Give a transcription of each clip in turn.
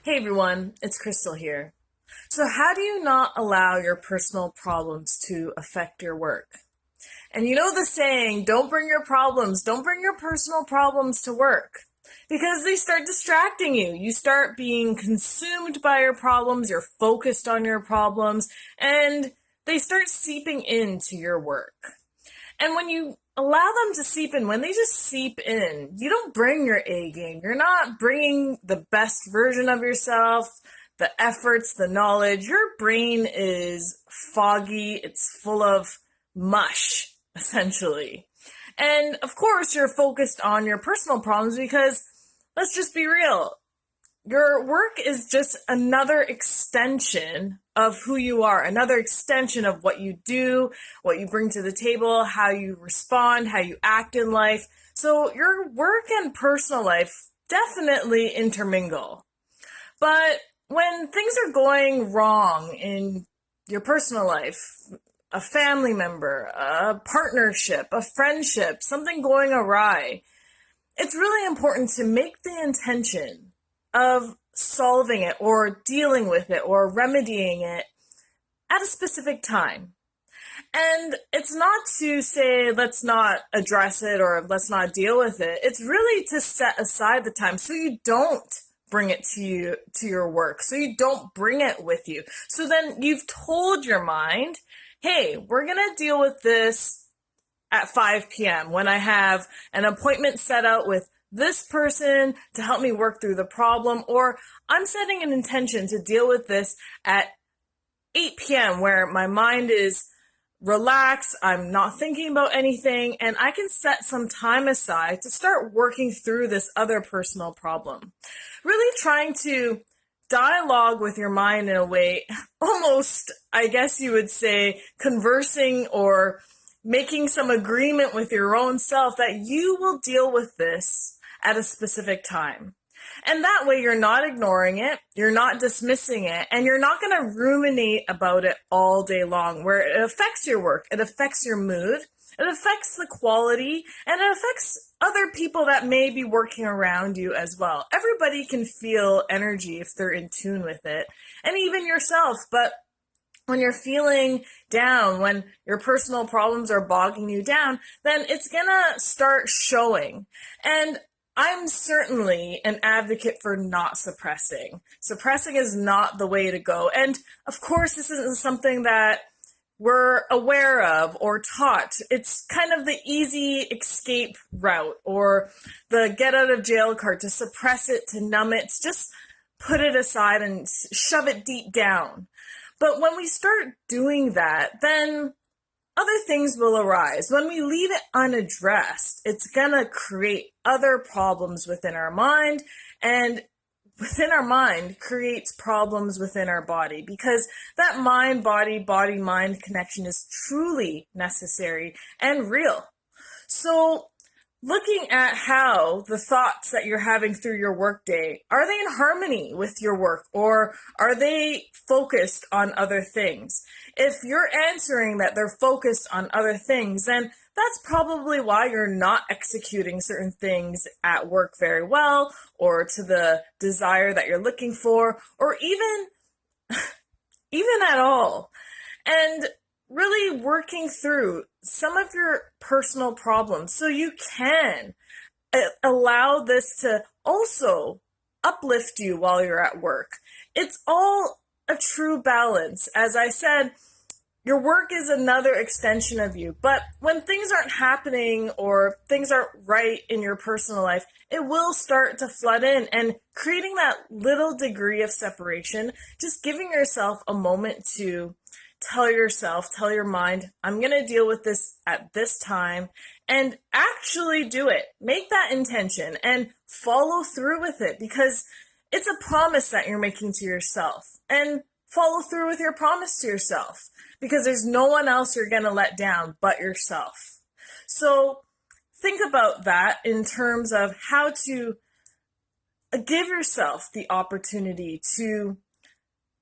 Hey everyone, it's Crystal here. So, how do you not allow your personal problems to affect your work? And you know the saying, don't bring your personal problems to work because they start distracting you. You start being consumed by your problems, you're focused on your problems, and they start seeping into your work. And when you allow them to seep in, when they just seep in, you don't bring your A game. You're not bringing the best version of yourself, the efforts, the knowledge. Your brain is foggy, it's full of mush, essentially. And of course, you're focused on your personal problems because let's just be real. Your work is just another extension of who you are, another extension of what you do, what you bring to the table, how you respond, how you act in life. So your work and personal life definitely intermingle. But when things are going wrong in your personal life, a family member, a partnership, a friendship, something going awry, it's really important to make the intention of solving it or dealing with it or remedying it at a specific time. And it's not to say let's not address it or let's not deal with it. It's really to set aside the time so you don't bring it to your work. So you don't bring it with you. So then you've told your mind, "Hey, we're going to deal with this at 5 p.m. when I have an appointment set out with this person to help me work through the problem," or I'm setting an intention to deal with this at 8 p.m. where my mind is relaxed, I'm not thinking about anything, and I can set some time aside to start working through this other personal problem. Really trying to dialogue with your mind in a way, almost, I guess you would say, conversing or making some agreement with your own self that you will deal with this at a specific time. And that way you're not ignoring it, you're not dismissing it, and you're not going to ruminate about it all day long where it affects your work, it affects your mood, it affects the quality, and it affects other people that may be working around you as well. Everybody can feel energy if they're in tune with it, and even yourself, but when you're feeling down, when your personal problems are bogging you down, then it's gonna start showing. And I'm certainly an advocate for not suppressing. Suppressing is not the way to go. And of course, this isn't something that we're aware of or taught. It's kind of the easy escape route or the get out of jail card to suppress it, to numb it, to just put it aside and shove it deep down. But when we start doing that, then other things will arise. When we leave it unaddressed, it's gonna create other problems within our mind, and within our mind creates problems within our body because that body, mind connection is truly necessary and real. So looking at how the thoughts that you're having through your workday, are they in harmony with your work or are they focused on other things? If you're answering that they're focused on other things, then that's probably why you're not executing certain things at work very well or to the desire that you're looking for or even at all. And really working through some of your personal problems so you can allow this to also uplift you while you're at work. It's all a true balance. As I said, your work is another extension of you, but when things aren't happening or things aren't right in your personal life, it will start to flood in and creating that little degree of separation, just giving yourself a moment to tell your mind, I'm going to deal with this at this time and actually do it. Make that intention and follow through with it because it's a promise that you're making to yourself, and follow through with your promise to yourself because there's no one else you're going to let down but yourself. So think about that in terms of how to give yourself the opportunity to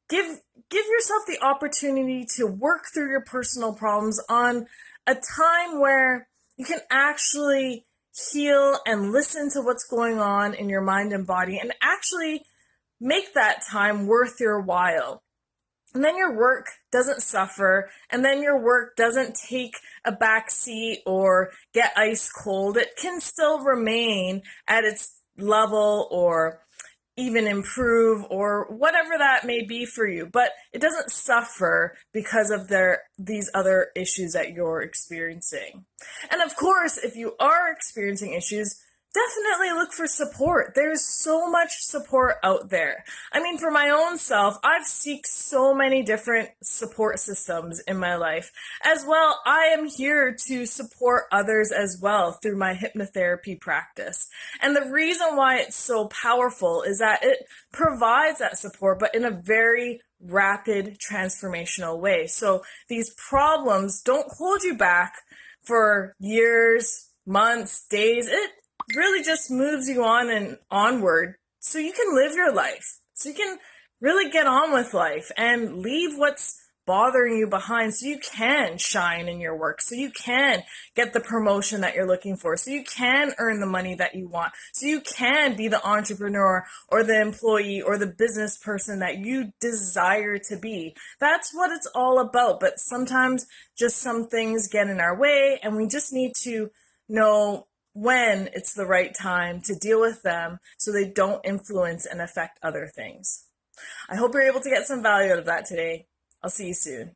give yourself the opportunity to work through your personal problems on a time where you can actually heal and listen to what's going on in your mind and body and actually make that time worth your while. And then your work doesn't suffer, and then your work doesn't take a back seat or get ice cold. It can still remain at its level or even improve or whatever that may be for you, but it doesn't suffer because of these other issues that you're experiencing. And of course, if you are experiencing issues, definitely look for support. There's so much support out there. I mean, for my own self, I've sought so many different support systems in my life. As well, I am here to support others as well through my hypnotherapy practice. And the reason why it's so powerful is that it provides that support, but in a very rapid transformational way. So these problems don't hold you back for years, months, days. It really just moves you on and onward so you can live your life, so you can really get on with life and leave what's bothering you behind so you can shine in your work, so you can get the promotion that you're looking for, so you can earn the money that you want, so you can be the entrepreneur or the employee or the business person that you desire to be. That's what it's all about. But sometimes just some things get in our way, and we just need to know when it's the right time to deal with them so they don't influence and affect other things. I hope you're able to get some value out of that today. I'll see you soon.